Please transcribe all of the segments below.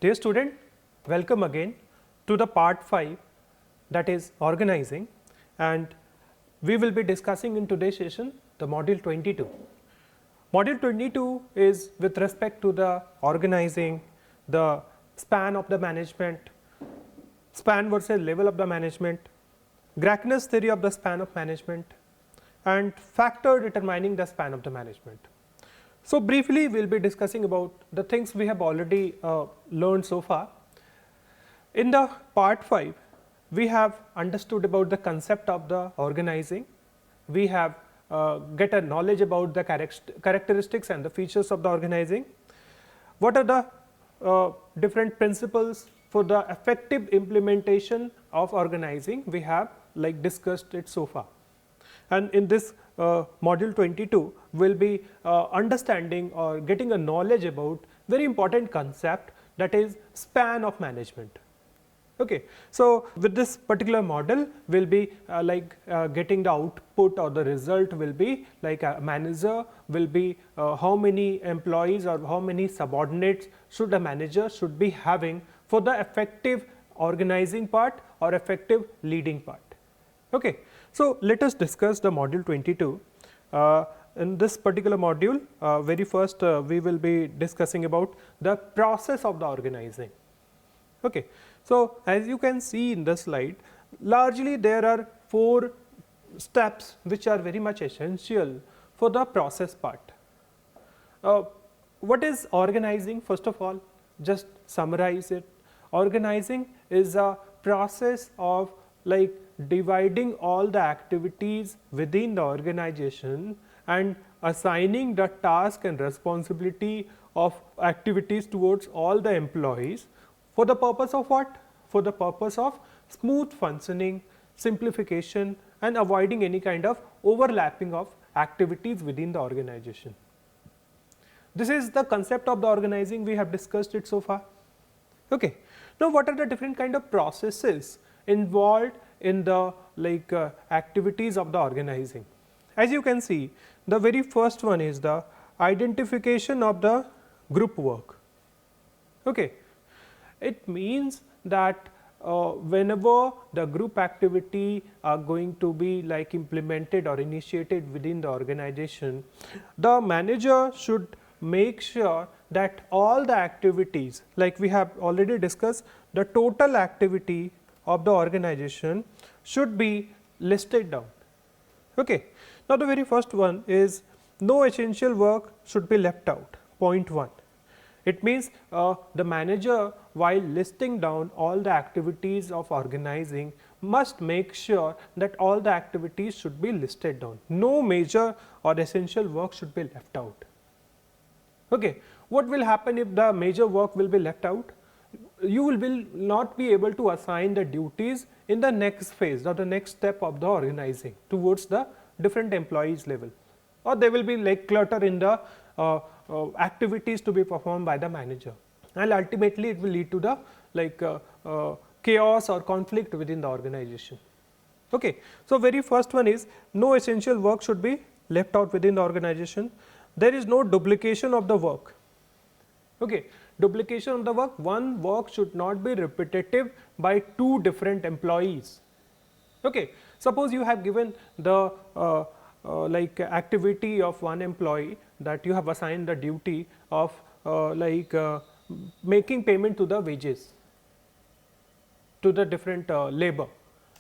Dear student, welcome again to the part 5, that is organizing, and we will be discussing in today's session the module 22. Module 22 is with respect to the organizing, the span of the management, span versus level of the management, Grackner's theory of the span of management, and factor determining the span of the management. So, briefly we will be discussing about the things we have already learned so far. In the part 5, we have understood about the concept of the organizing, we have get a knowledge about the characteristics and the features of the organizing, what are the different principles for the effective implementation of organizing, we have discussed it so far. And in this module 22, we will be understanding or getting a knowledge about very important concept, that is span of management. Okay. So, with this particular model, we will be getting the output or the result will be like a manager will be how many employees or how many subordinates should a manager should be having for the effective organizing part or effective leading part. Okay. So, let us discuss the module 22. In this particular module, very first we will be discussing about the process of the organizing. Okay. So, as you can see in the slide, largely there are 4 steps which are very much essential for the process part. What is organizing? First of all, just summarize it. Organizing is a process of dividing all the activities within the organization and assigning the task and responsibility of activities towards all the employees for the purpose of what? For the purpose of smooth functioning, simplification and avoiding any kind of overlapping of activities within the organization. This is the concept of the organizing, we have discussed it so far. Okay. Now, what are the different kind of processes involved in the activities of the organizing? As you can see, the very first one is the identification of the group work. Okay. It means that whenever the group activity are going to be implemented or initiated within the organization, the manager should make sure that all the activities, like we have already discussed, the total activity of the organization should be listed down. Okay. Now, the very first one is no essential work should be left out, point 1. It means the manager, while listing down all the activities of organizing, must make sure that all the activities should be listed down. No major or essential work should be left out. Okay. What will happen if the major work will be left out? You will not be able to assign the duties in the next phase or the next step of the organizing towards the different employees level, or there will be clutter in the activities to be performed by the manager, and ultimately it will lead to the chaos or conflict within the organization. Okay. So, very first one is no essential work should be left out within the organization. There is no duplication of the work. Okay. Duplication of the work, one work should not be repetitive by 2 different employees. Okay. Suppose you have given the activity of one employee, that you have assigned the duty of making payment to the wages to the different labor.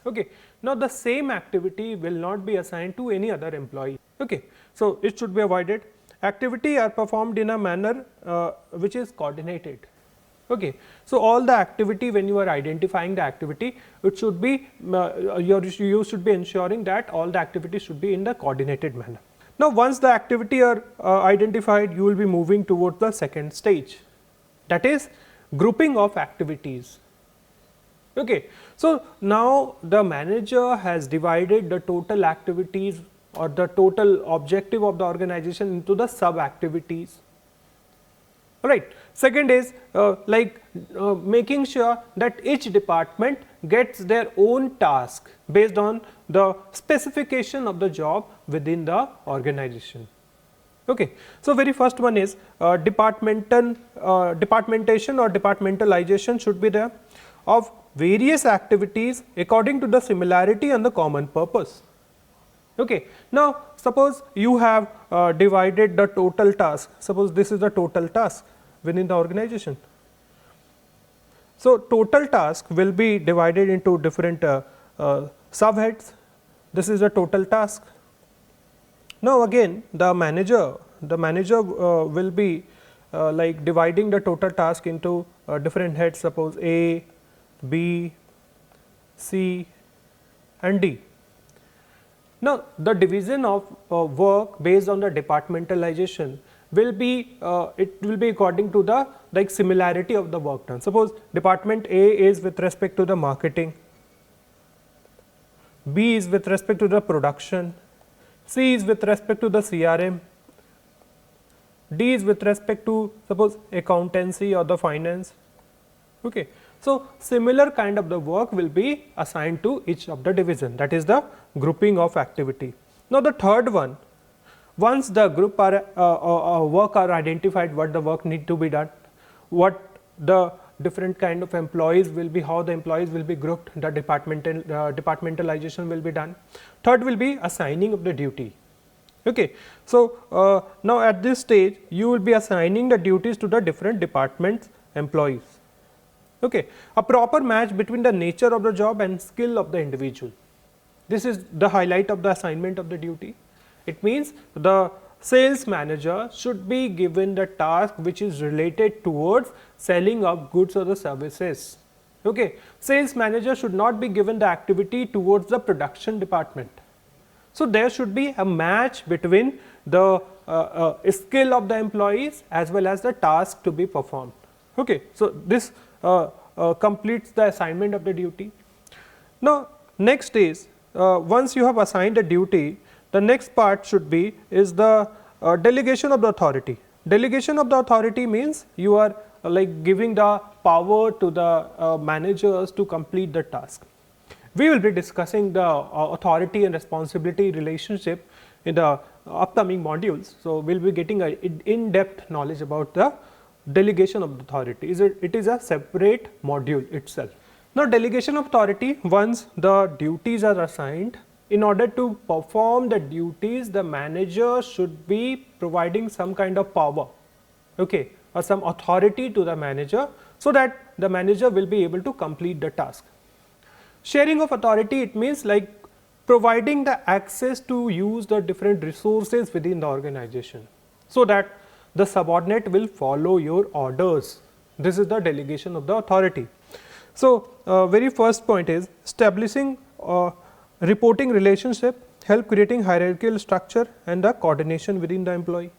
Okay. Now, the same activity will not be assigned to any other employee. Okay. So, it should be avoided. Activity are performed in a manner which is coordinated. Okay. So, all the activity, when you are identifying the activity, it should be you should be ensuring that all the activities should be in the coordinated manner. Now, once the activity are identified, you will be moving towards the second stage, that is grouping of activities. Okay. So, now the manager has divided the total activities or the total objective of the organization into the sub activities. Alright. Second is making sure that each department gets their own task based on the specification of the job within the organization. Okay. So, very first one is departmentation or departmentalization should be there of various activities according to the similarity and the common purpose. Okay. Now, suppose you have divided the total task, suppose this is the total task within the organization. So, total task will be divided into different subheads. This is the total task. Now, again the manager will be like dividing the total task into different heads, suppose A, B, C and D. Now, the division of work based on the departmentalization will be it will be according to the like similarity of the work done. Suppose department A is with respect to the marketing, B is with respect to the production, C is with respect to the CRM, D is with respect to suppose accountancy or the finance. Okay. So, similar kind of the work will be assigned to each of the division, that is the grouping of activity. Now, the third one, once the group are work are identified, what the work need to be done, what the different kind of employees will be, how the employees will be grouped, the departmentalization will be done. Third will be assigning of the duty. Okay. So, now at this stage you will be assigning the duties to the different departments employees. Okay. A proper match between the nature of the job and skill of the individual. This is the highlight of the assignment of the duty. It means the sales manager should be given the task which is related towards selling of goods or the services. Okay. Sales manager should not be given the activity towards the production department. So, there should be a match between the skill of the employees as well as the task to be performed. Okay. So, this completes the assignment of the duty. Now, next is once you have assigned a duty, the next part should be is the delegation of the authority. Delegation of the authority means you are like giving the power to the managers to complete the task. We will be discussing the authority and responsibility relationship in the upcoming modules. So, we will be getting a in-depth knowledge about the delegation of the authority. It is a separate module itself. Now, delegation of authority, once the duties are assigned, in order to perform the duties, the manager should be providing some kind of power, okay, or some authority to the manager, so that the manager will be able to complete the task. Sharing of authority, it means like providing the access to use the different resources within the organization, so that the subordinate will follow your orders. This is the delegation of the authority. So, very first point is establishing reporting relationship, help creating hierarchical structure and the coordination within the employee.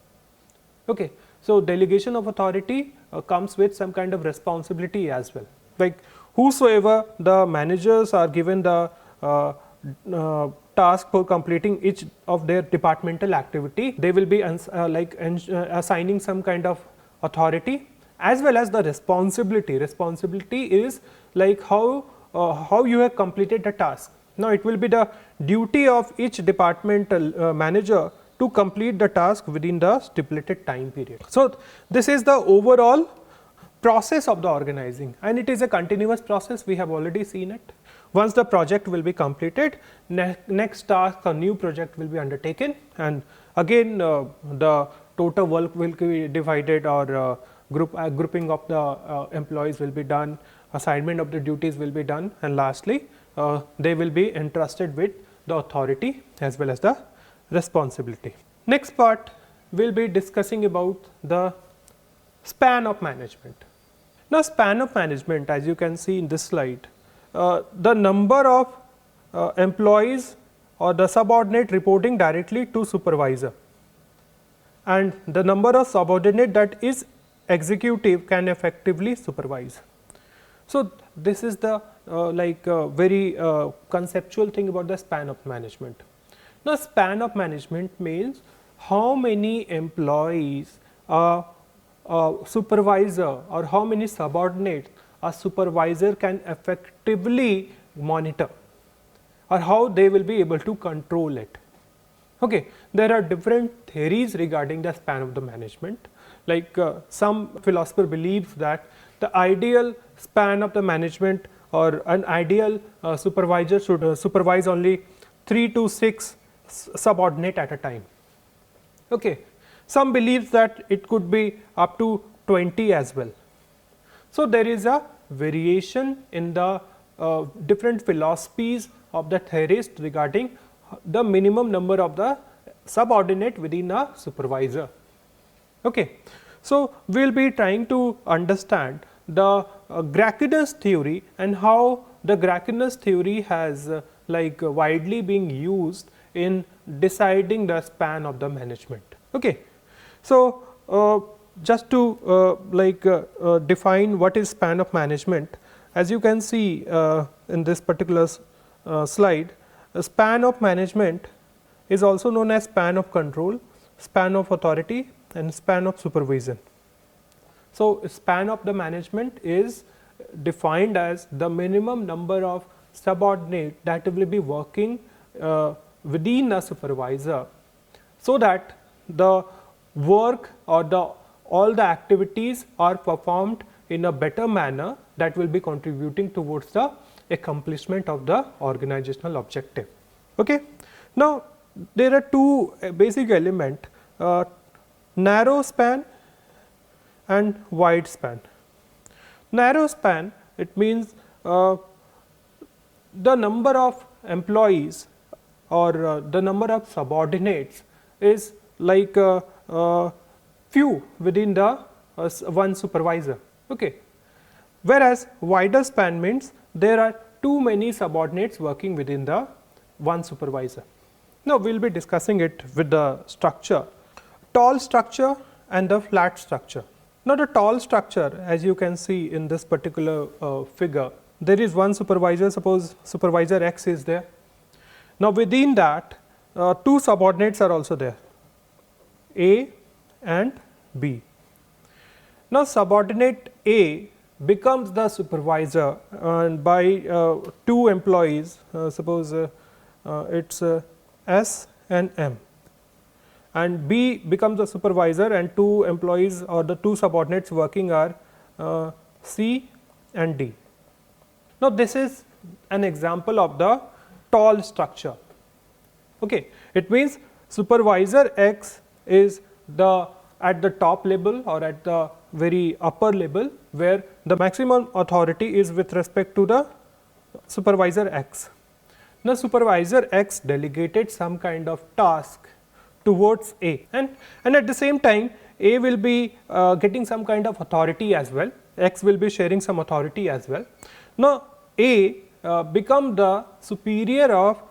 Okay. So, delegation of authority comes with some kind of responsibility as well, like whosoever the managers are given the task for completing each of their departmental activity, they will be assigning some kind of authority as well as the responsibility. Responsibility is like how you have completed the task. Now, it will be the duty of each departmental manager to complete the task within the stipulated time period. So, this is the overall process of the organizing, and it is a continuous process. We have already seen it. Once the project will be completed, next task or new project will be undertaken, and again the total work will be divided, or grouping of the employees will be done, assignment of the duties will be done, and lastly they will be entrusted with the authority as well as the responsibility. Next part we will be discussing about the span of management. Now, span of management, as you can see in this slide, the number of employees or the subordinate reporting directly to supervisor, and the number of subordinate that is executive can effectively supervise. So, this is the very conceptual thing about the span of management. Now, span of management means how many employees a supervisor or how many subordinates a supervisor can effectively monitor, or how they will be able to control it. Okay. there are different theories regarding the span of the management. Like some philosopher believes that the ideal span of the management or an ideal supervisor should supervise only 3 to 6 subordinate at a time. Okay. Some believes that it could be up to 20 as well. So, there is a variation in the different philosophies of the theorist regarding the minimum number of the subordinate within a supervisor. Okay. So, we will be trying to understand the Graciner's theory and how the Graciner's theory has like widely being used in deciding the span of the management. Okay. So, just to define what is span of management, as you can see in this particular slide, a span of management is also known as span of control, span of authority and span of supervision. So, span of the management is defined as the minimum number of subordinates that will be working within a supervisor, so that the work or all the activities are performed in a better manner that will be contributing towards the accomplishment of the organizational objective. Okay. Now, there are two basic elements, narrow span and wide span. Narrow span, it means the number of employees or the number of subordinates is like few within the one supervisor. Okay. Whereas wider span means there are too many subordinates working within the one supervisor. Now, we will be discussing it with the structure, tall structure and the flat structure. Now, the tall structure, as you can see in this particular figure, there is one supervisor, suppose supervisor X is there. Now, within that two subordinates are also there, A and B. Now, subordinate A becomes the supervisor and by two employees, suppose it is S and M, and B becomes the supervisor and two employees or the two subordinates working are C and D. Now, this is an example of the tall structure. Okay. It means supervisor X is at the top level or at the very upper level, where the maximum authority is with respect to the supervisor X. Now, supervisor X delegated some kind of task towards A, and at the same time A will be getting some kind of authority as well, X will be sharing some authority as well. Now, A become the superior of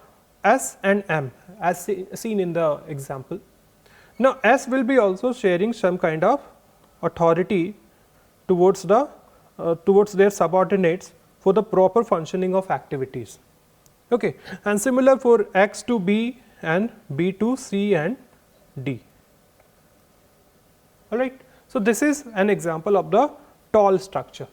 S and M as seen in the example. Now, S will be also sharing some kind of authority towards their subordinates for the proper functioning of activities. Okay. And similar for X to B and B to C and D. All right. So, this is an example of the tall structure.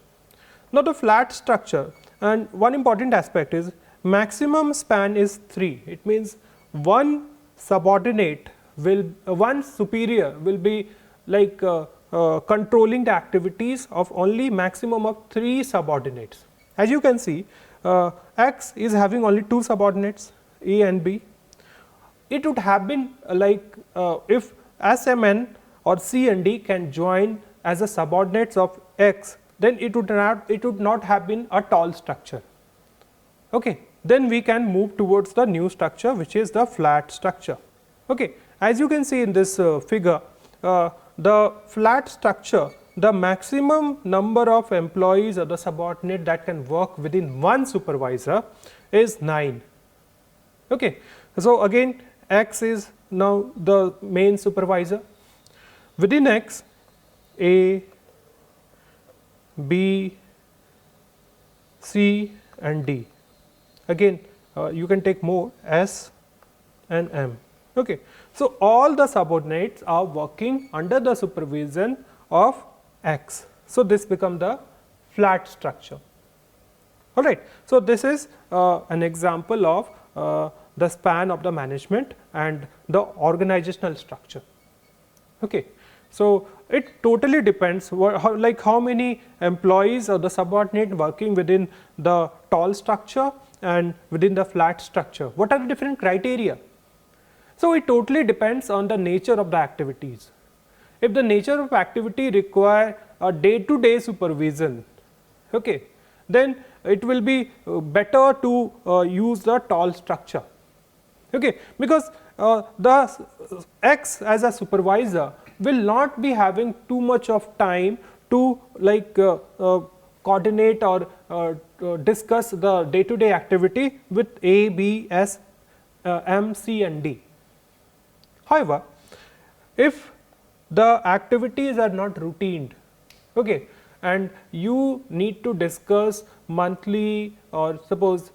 Now, the flat structure, and one important aspect is maximum span is 3. It means one subordinate will one superior will be like controlling the activities of only maximum of 3 subordinates. As you can see, X is having only 2 subordinates, A and B. It would have been like if S, M, N or C and D can join as a subordinates of X, then it would not have been a tall structure. Okay. Then we can move towards the new structure, which is the flat structure. Okay. As you can see in this figure, the flat structure, the maximum number of employees or the subordinate that can work within one supervisor is 9. Okay. So, again X is now the main supervisor. Within X, A, B, C and D. Again you can take more, S and M. Okay. So, all the subordinates are working under the supervision of X. So, this becomes the flat structure. All right. So, this is an example of the span of the management and the organizational structure. Okay. So, it totally depends like how many employees or the subordinate working within the tall structure and within the flat structure. What are the different criteria? So, it totally depends on the nature of the activities. If the nature of activity require a day-to-day supervision, okay, then it will be better to use the tall structure, okay, because the X as a supervisor will not be having too much of time to like coordinate or discuss the day-to-day activity with A, B, S, M, C and D. However, if the activities are not routined, okay, and you need to discuss monthly or suppose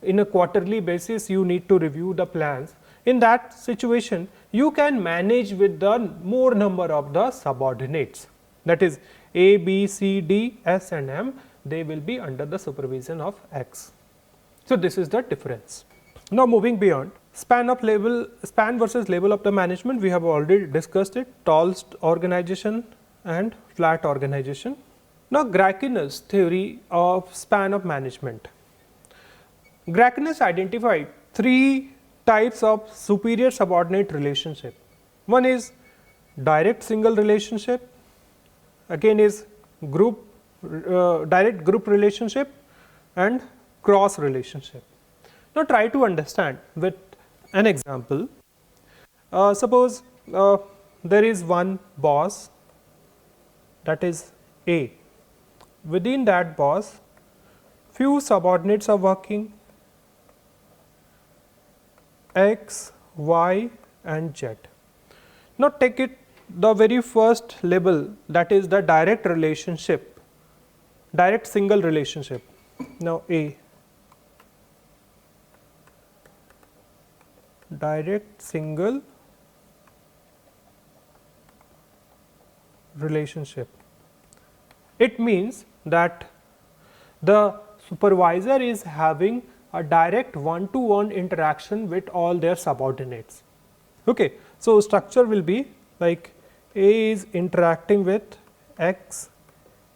in a quarterly basis you need to review the plans, in that situation you can manage with the more number of the subordinates, that is A, B, C, D, S and M, they will be under the supervision of X. So, this is the difference. Now, moving beyond span versus level of the management, we have already discussed it, tall organization and flat organization. Now, Gracchus theory of span of management. Gracchus identified 3 types of superior subordinate relationship. One is direct single relationship, again is group direct group relationship and cross relationship. Now, try to understand with an example. Suppose there is one boss, that is A. Within that boss, few subordinates are working, X, Y and Z. Now, take it the very first level, that is the direct relationship, direct single relationship. Now, A, direct single relationship. It means that the supervisor is having a direct one-to-one interaction with all their subordinates. Okay. So, structure will be like A is interacting with X,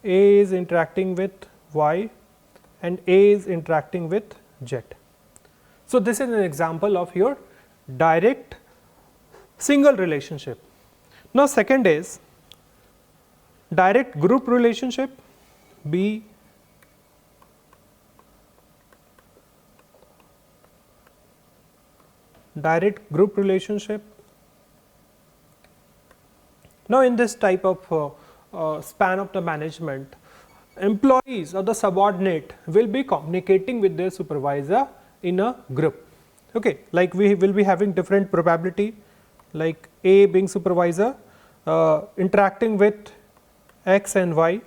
A is interacting with Y and A is interacting with Z. So, this is an example of your direct single relationship. Now, second is direct group relationship, B, direct group relationship. Now, in this type of span of the management, employees or the subordinate will be communicating with their supervisor in a group. Okay. Like we will be having different probability, like A being supervisor interacting with X and Y,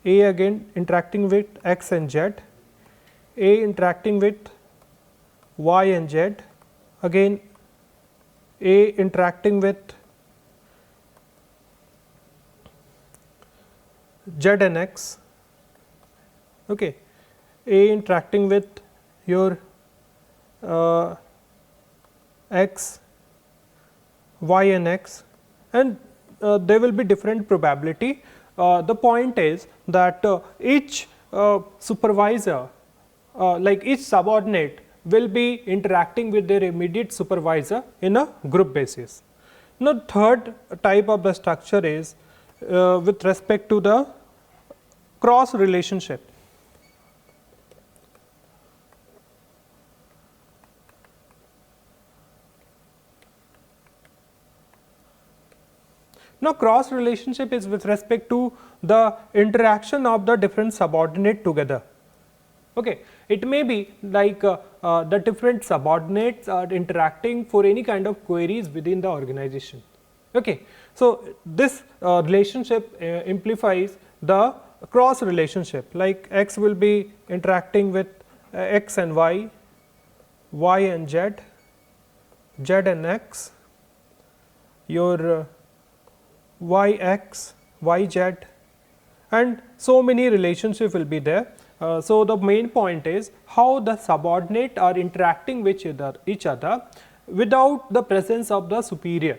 A again interacting with X and Z, A interacting with Y and Z, again A interacting with Z and X, okay. A interacting with your X, Y and X, and there will be different probability. The point is that each supervisor like each subordinate will be interacting with their immediate supervisor in a group basis. Now, third type of the structure is with respect to the cross relationship. Now, cross relationship is with respect to the interaction of the different subordinate together. Okay. It may be like the different subordinates are interacting for any kind of queries within the organization. Okay. So, this relationship implies the cross relationship, like X will be interacting with X and Y, Y and Z, Z and X, your YX, YZ, and so many relationship will be there. So the main point is how the subordinate are interacting with each other without the presence of the superior.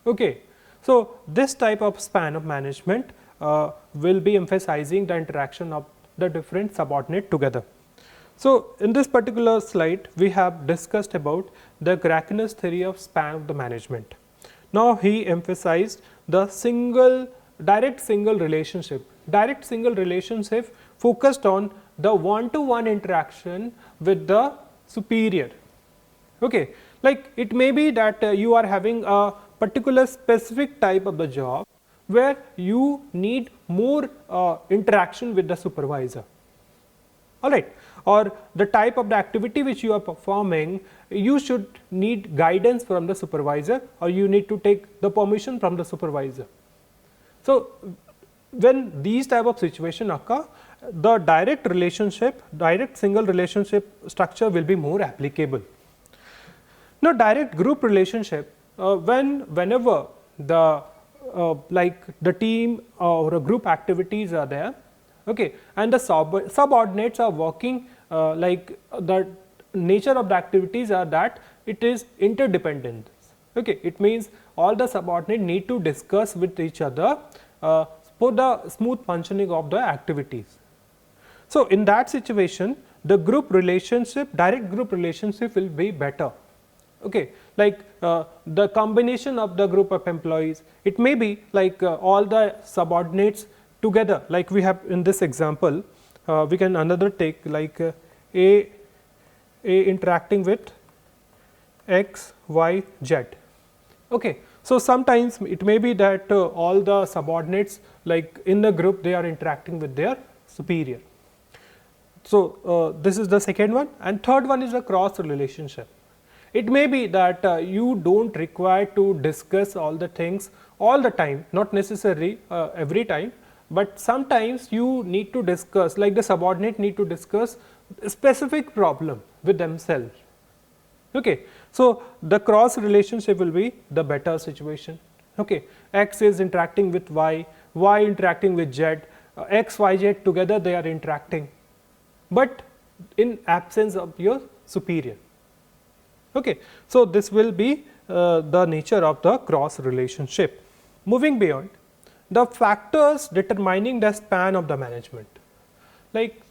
Okay. So this type of span of management will be emphasizing the interaction of the different subordinate together. So in this particular slide, we have discussed about the Kraken's theory of span of the management. Now he emphasized the direct single relationship focused on the one-to-one interaction with the superior. Okay. Like it may be that you are having a particular specific type of the job where you need more interaction with the supervisor, alright, or the type of the activity which you are performing, you should need guidance from the supervisor or you need to take the permission from the supervisor. So when these type of situation occur, the direct single relationship structure will be more applicable. Now direct group relationship, whenever the like the team or a group activities are there, okay, and the subordinates are working like the nature of the activities are that it is interdependent. Okay, it means all the subordinates need to discuss with each other for the smooth functioning of the activities. So in that situation, the direct group relationship will be better. Okay, like the combination of the group of employees, it may be like all the subordinates together, like we have in this example, we can another take like A interacting with X, Y, Z. Okay. So sometimes it may be that all the subordinates like in the group they are interacting with their superior. So this is the second one, and third one is the cross relationship. It may be that you don't require to discuss all the things all the time, not necessarily every time, but sometimes you need to discuss, like the subordinate need to discuss a specific problem with themselves. Okay. So the cross relationship will be the better situation. Okay. X is interacting with Y, Y interacting with Z, X, Y, Z together they are interacting, but in absence of your superior. Okay. So this will be the nature of the cross relationship. Moving beyond, the factors determining the span of the management, like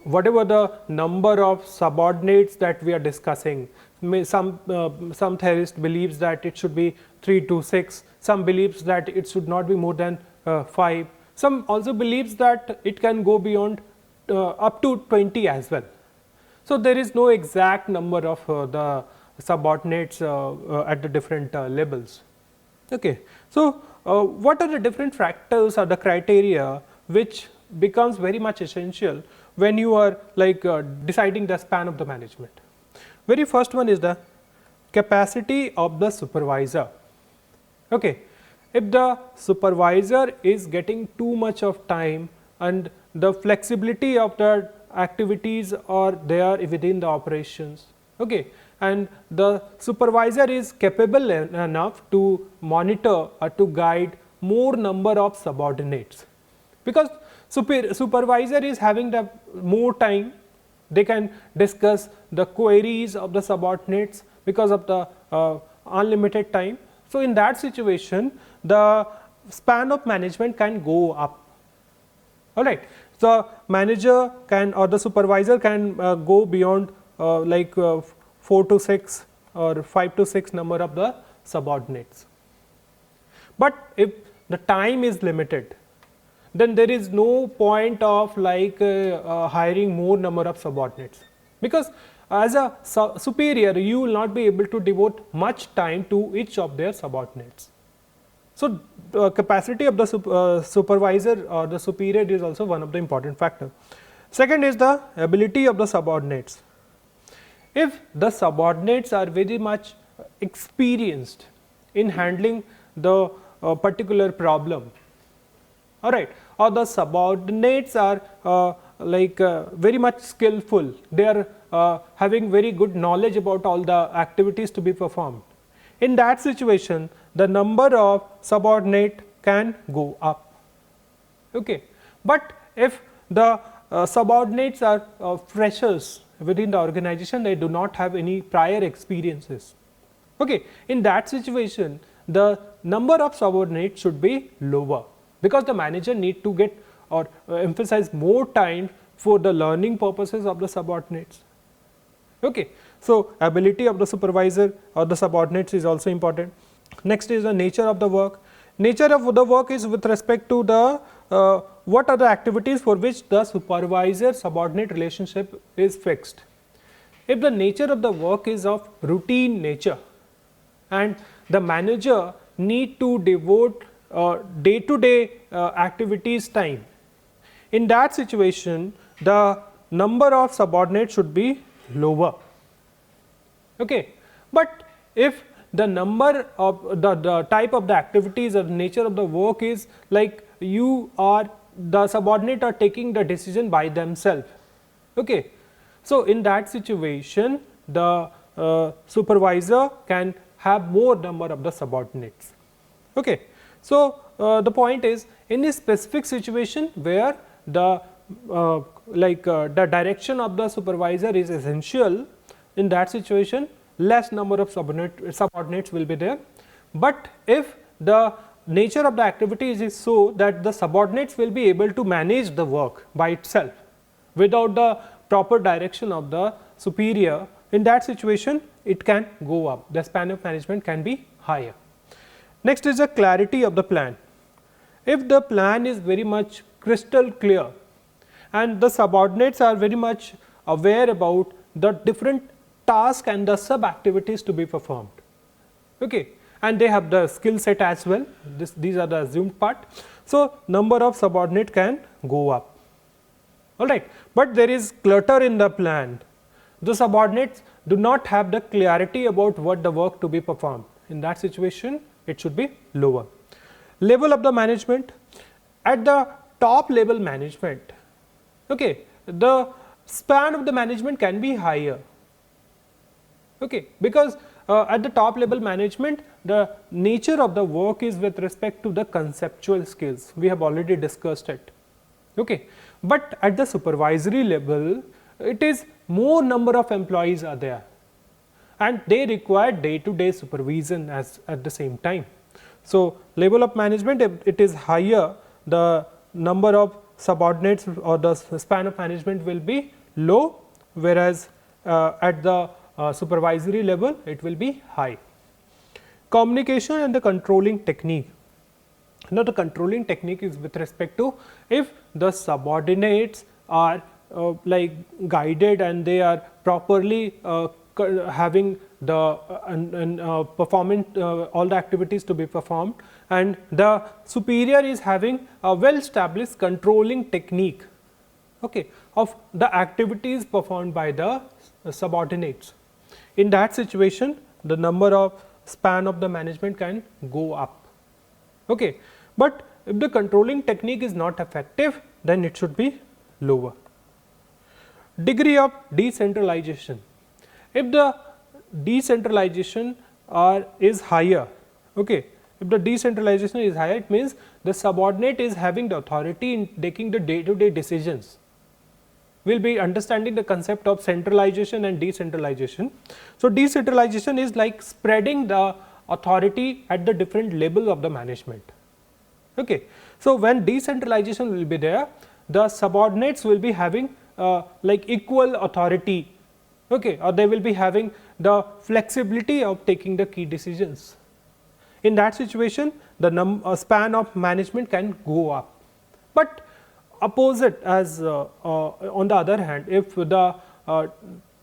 whatever the number of subordinates that we are discussing, some theorist believes that it should be 3 to 6, some believes that it should not be more than 5, some also believes that it can go beyond up to 20 as well. So there is no exact number of the subordinates at the different levels. Okay. So what are the different factors or the criteria which becomes very much essential when you are like deciding the span of the management? Very first one is the capacity of the supervisor. Okay. If the supervisor is getting too much of time and the flexibility of the activities are there within the operations, okay, and the supervisor is capable enough to monitor or to guide more number of subordinates, because supervisor is having the more time, they can discuss the queries of the subordinates because of the unlimited time. So in that situation, the span of management can go up. All right. The manager can or the supervisor can go beyond like 4 to 6 or 5 to 6 number of the subordinates. But if the time is limited, then there is no point of like hiring more number of subordinates, because as a superior you will not be able to devote much time to each of their subordinates. So capacity of the supervisor or the superior is also one of the important factor. Second is the ability of the subordinates. If the subordinates are very much experienced in handling the particular problem, all right, or the subordinates are like very much skillful, they are having very good knowledge about all the activities to be performed. In that situation, the number of subordinate can go up. Okay. But if the subordinates are freshers within the organization, they do not have any prior experiences. Okay. In that situation, the number of subordinates should be lower, because the manager need to get or emphasize more time for the learning purposes of the subordinates. Okay. So, ability of the supervisor or the subordinates is also important. Next is the nature of the work. Nature of the work is with respect to the what are the activities for which the supervisor subordinate relationship is fixed. If the nature of the work is of routine nature and the manager need to devote day to day activities time, in that situation the number of subordinates should be lower. Okay. But if the number of the type of the activities or the nature of the work is like the subordinate are taking the decision by themselves. Okay. So, in that situation the supervisor can have more number of the subordinates. Okay. So, the point is, in a specific situation where the the direction of the supervisor is essential, in that situation less number of subordinates will be there. But if the nature of the activities is so that the subordinates will be able to manage the work by itself without the proper direction of the superior, in that situation it can go up, the span of management can be higher. Next is the clarity of the plan. If the plan is very much crystal clear and the subordinates are very much aware about the different tasks and the sub activities to be performed, okay, and they have the skill set as well, these are the assumed part. So, number of subordinate can go up, alright, but there is clutter in the plan. The subordinates do not have the clarity about what the work to be performed. In that situation it should be lower. Level of the management, at the top level management, okay, the span of the management can be higher, okay, because at the top level management the nature of the work is with respect to the conceptual skills, we have already discussed it, okay. But at the supervisory level it is more number of employees are there and they require day to day supervision as at the same time. So, level of management, if it is higher, the number of subordinates or the span of management will be low, whereas at the supervisory level it will be high. Communication and the controlling technique. Now, the controlling technique is with respect to if the subordinates are guided and they are properly having the performing all the activities to be performed, and the superior is having a well established controlling technique, okay, of the activities performed by the subordinates. In that situation the number of span of the management can go up, okay. But if the controlling technique is not effective, then it should be lower. Degree of decentralization. If the decentralization is higher, okay, if the decentralization is higher, it means the subordinate is having the authority in taking the day to day decisions. We will be understanding the concept of centralization and decentralization. So, decentralization is like spreading the authority at the different level of the management, okay. So, when decentralization will be there, the subordinates will be having equal authority, okay, or they will be having the flexibility of taking the key decisions. In that situation the span of management can go up. But opposite, as on the other hand, if the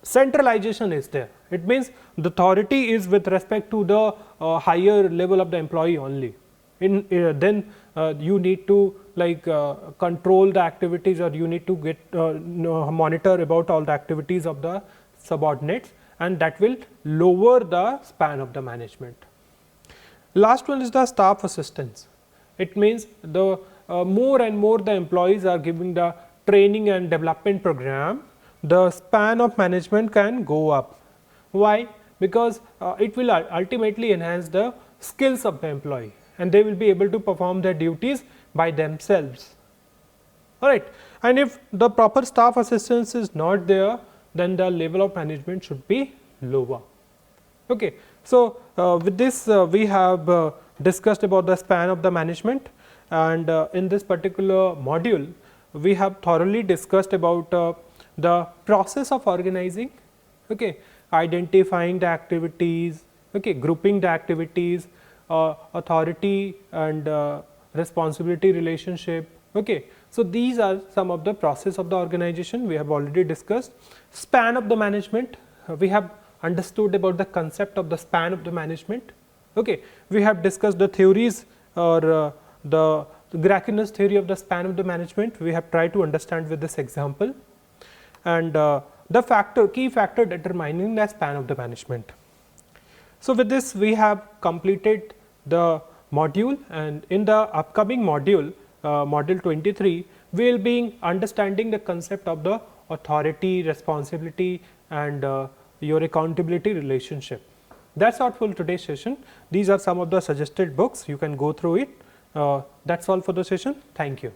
centralization is there, it means the authority is with respect to the higher level of the employee only. Then you need to control the activities, or you need to get monitor about all the activities of the subordinates, and that will lower the span of the management. Last one is the staff assistance. It means the more and more the employees are giving the training and development program, the span of management can go up. Why? Because it will ultimately enhance the skills of the employee and they will be able to perform their duties by themselves. all right. And if the proper staff assistance is not there, then the level of management should be lower. Okay. So, with this we have discussed about the span of the management, and in this particular module we have thoroughly discussed about the process of organizing, okay, identifying the activities, okay, grouping the activities, authority and responsibility relationship. Okay. So, these are some of the process of the organization we have already discussed. Span of the management, we have understood about the concept of the span of the management. Okay. We have discussed the theories or the Gracchus theory of the span of the management, we have tried to understand with this example, and the key factor determining the span of the management. So, with this we have completed the module, and in the upcoming module, module 23, we will be understanding the concept of the authority, responsibility and your accountability relationship. That is all for today's session. These are some of the suggested books, you can go through it. That is all for the session. Thank you.